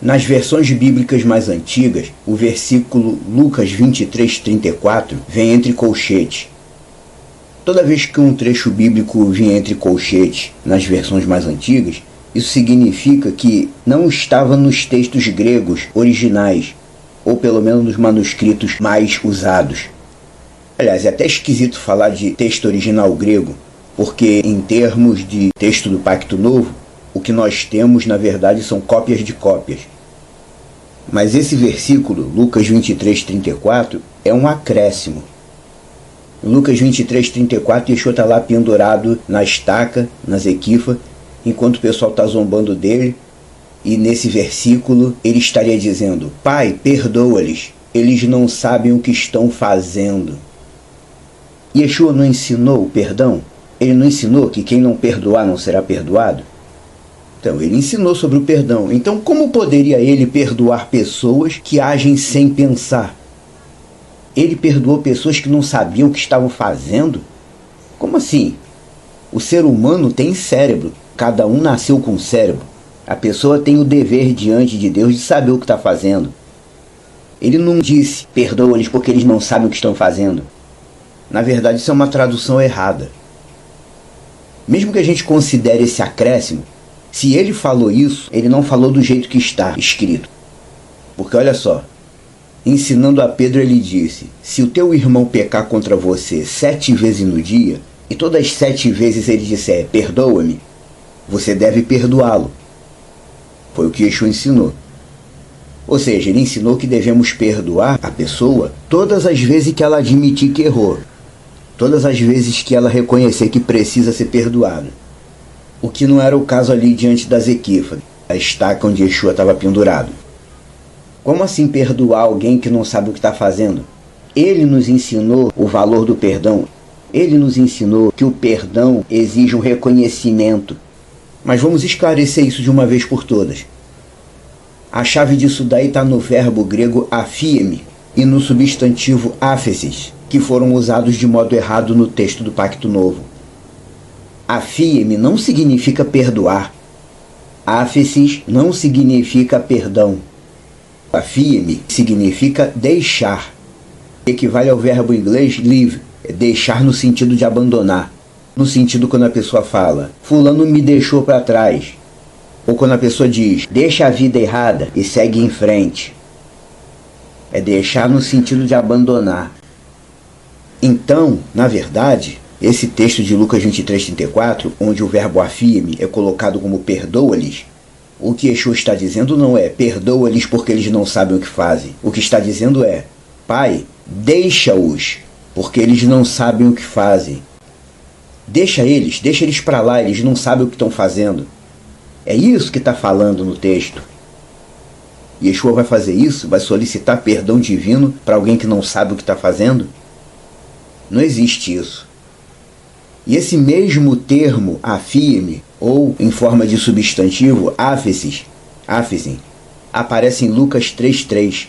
Nas versões bíblicas mais antigas, o versículo Lucas 23:34 vem entre colchetes. Toda vez que um trecho bíblico vinha entre colchetes nas versões mais antigas, isso significa que não estava nos textos gregos originais, ou pelo menos nos manuscritos mais usados. Aliás, é até esquisito falar de texto original grego, porque em termos de texto do Pacto Novo, o que nós temos, na verdade, são cópias de cópias. Mas esse versículo, Lucas 23:34, é um acréscimo. Em Lucas 23:34, Yeshua está lá pendurado na estaca, na Zequifa, enquanto o pessoal está zombando dele, e nesse versículo ele estaria dizendo: Pai, perdoa-lhes, eles não sabem o que estão fazendo. Yeshua não ensinou o perdão? Ele não ensinou que quem não perdoar não será perdoado? Então, ele ensinou sobre o perdão. Então, como poderia ele perdoar pessoas que agem sem pensar? Ele perdoou pessoas que não sabiam o que estavam fazendo? Como assim? O ser humano tem cérebro. Cada um nasceu com cérebro. A pessoa tem o dever diante de Deus de saber o que está fazendo. Ele não disse, perdoa-lhes porque eles não sabem o que estão fazendo. Na verdade, isso é uma tradução errada. Mesmo que a gente considere esse acréscimo, se ele falou isso, ele não falou do jeito que está escrito. Porque olha só, ensinando a Pedro ele disse: se o teu irmão pecar contra você 7 vezes no dia, e todas as 7 vezes ele disser, perdoa-me, você deve perdoá-lo. Foi o que Yeshua ensinou. Ou seja, ele ensinou que devemos perdoar a pessoa todas as vezes que ela admitir que errou. Todas as vezes que ela reconhecer que precisa ser perdoada. O que não era o caso ali diante da Zequifa, a estaca onde Yeshua estava pendurado. Como assim perdoar alguém que não sabe o que está fazendo? Ele nos ensinou o valor do perdão. Ele nos ensinou que o perdão exige um reconhecimento. Mas vamos esclarecer isso de uma vez por todas. A chave disso daí está no verbo grego aphiem e no substantivo aphesis, que foram usados de modo errado no texto do Pacto Novo. Aphiem não significa perdoar. Aphesis não significa perdão. Aphiem significa deixar. Equivale ao verbo inglês leave, deixar no sentido de abandonar. No sentido quando a pessoa fala, fulano me deixou para trás. Ou quando a pessoa diz, deixa a vida errada e segue em frente. É deixar no sentido de abandonar. Então, na verdade, esse texto de Lucas 23:34, onde o verbo aphiem é colocado como perdoa-lhes, o que Yeshua está dizendo não é perdoa-lhes porque eles não sabem o que fazem. O que está dizendo é, Pai, deixa-os, porque eles não sabem o que fazem. Deixa eles para lá, eles não sabem o que estão fazendo. É isso que está falando no texto. Yeshua vai fazer isso? Vai solicitar perdão divino para alguém que não sabe o que está fazendo? Não existe isso. E esse mesmo termo, aphiem, ou em forma de substantivo, aphesis, aparece em Lucas 3:3,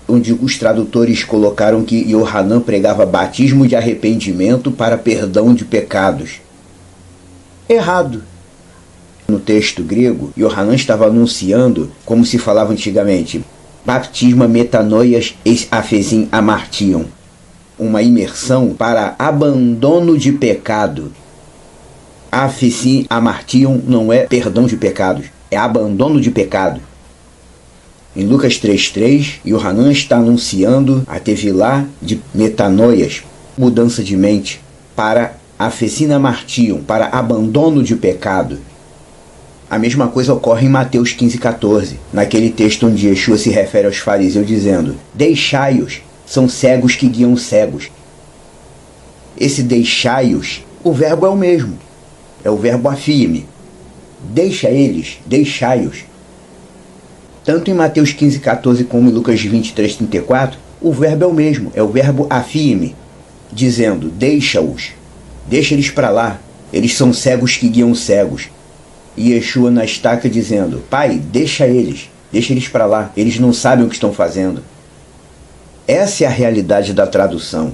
onde os tradutores colocaram que Yohanan pregava batismo de arrependimento para perdão de pecados. Errado. No texto grego, Yohanan estava anunciando, como se falava antigamente, baptisma metanoias eis aphesin amartiam, uma imersão para abandono de pecado. Aphesin amartiam não é perdão de pecados, é abandono de pecado. Em Lucas 3:3, Yohanan está anunciando a tevilá de metanoias, mudança de mente, para aphesin amartiam, para abandono de pecado. A mesma coisa ocorre em Mateus 15:14, naquele texto onde Yeshua se refere aos fariseus dizendo, deixai-os, são cegos que guiam cegos. Esse deixai-os, o verbo é o mesmo, é o verbo aphiem. Deixa eles, deixai-os. Tanto em Mateus 15:14 como em Lucas 23:34, o verbo é o mesmo, é o verbo aphiem, dizendo, deixa-os, deixa eles para lá, eles são cegos que guiam cegos. E Yeshua na estaca dizendo, Pai, deixa eles para lá, eles não sabem o que estão fazendo. Essa é a realidade da tradução.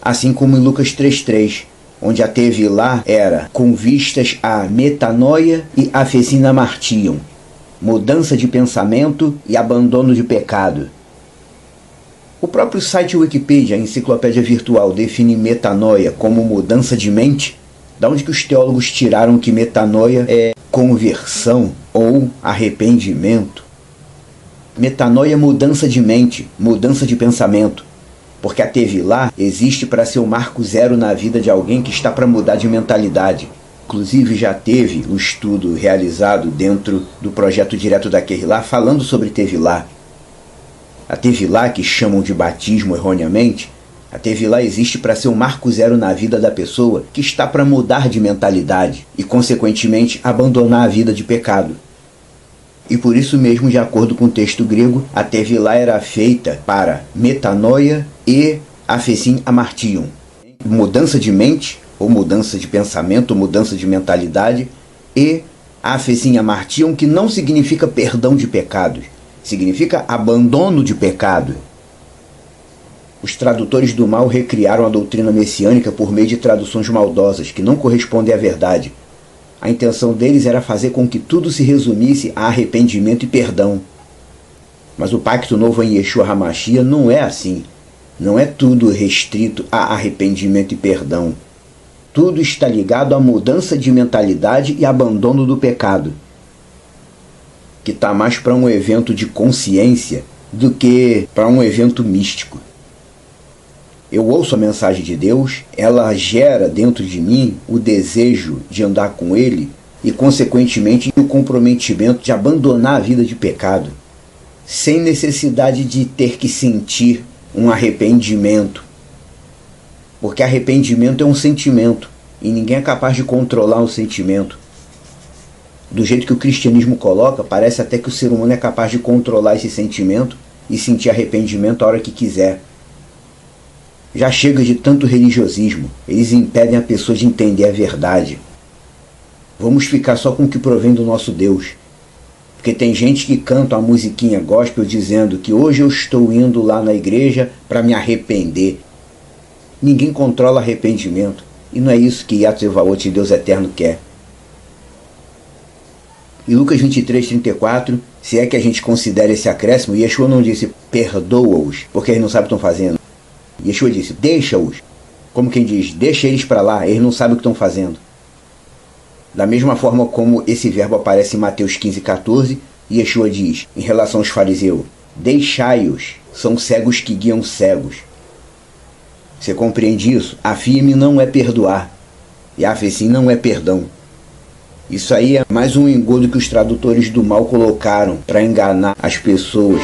Assim como em Lucas 3:3, onde a tevilá era com vistas a metanoia e aphesin amartiam. mudança de pensamento e abandono de pecado. O próprio site Wikipedia, a enciclopédia virtual, define metanoia como mudança de mente. Da onde que os teólogos tiraram que metanoia é conversão ou arrependimento? Metanoia é mudança de mente, mudança de pensamento. Porque a Tevilá existe para ser o marco zero na vida de alguém que está para mudar de mentalidade. Inclusive já teve um estudo realizado dentro do projeto direto da Kehillah falando sobre Tevilá. A Tevilá, que chamam de batismo erroneamente, a Tevilá existe para ser o marco zero na vida da pessoa que está para mudar de mentalidade e, consequentemente, abandonar a vida de pecado. E por isso mesmo, de acordo com o texto grego, a Tevilá era feita para metanoia e aphesin amartion, mudança de mente, ou mudança de pensamento, ou mudança de mentalidade, e aphesin amartion, que não significa perdão de pecados, significa abandono de pecado. Os tradutores do mal recriaram a doutrina messiânica por meio de traduções maldosas, que não correspondem à verdade. A intenção deles era fazer com que tudo se resumisse a arrependimento e perdão. Mas o pacto novo em Yeshua HaMashiach não é assim. Não é tudo restrito a arrependimento e perdão. Tudo está ligado à mudança de mentalidade e abandono do pecado, que está mais para um evento de consciência do que para um evento místico. Eu ouço a mensagem de Deus, ela gera dentro de mim o desejo de andar com Ele e, consequentemente, o comprometimento de abandonar a vida de pecado, sem necessidade de ter que sentir um arrependimento. Porque arrependimento é um sentimento e ninguém é capaz de controlar um sentimento. Do jeito que o cristianismo coloca, parece até que o ser humano é capaz de controlar esse sentimento e sentir arrependimento a hora que quiser. Já chega de tanto religiosismo, eles impedem a pessoa de entender a verdade. Vamos ficar só com o que provém do nosso Deus. Porque tem gente que canta uma musiquinha gospel dizendo que hoje eu estou indo lá na igreja para me arrepender. Ninguém controla arrependimento. E não é isso que Yahtzevavot, Deus Eterno, quer. Em Lucas 23:34, se é que a gente considera esse acréscimo, Yeshua não disse perdoa-os, porque eles não sabem o que estão fazendo. Yeshua disse deixa-os. Como quem diz, deixa eles para lá, eles não sabem o que estão fazendo. Da mesma forma como esse verbo aparece em Mateus 15:14, Yeshua diz, em relação aos fariseus, deixai-os, são cegos que guiam cegos. Você compreende isso? A firme não é perdoar, e a aphesin não é perdão. Isso aí é mais um engodo que os tradutores do mal colocaram para enganar as pessoas.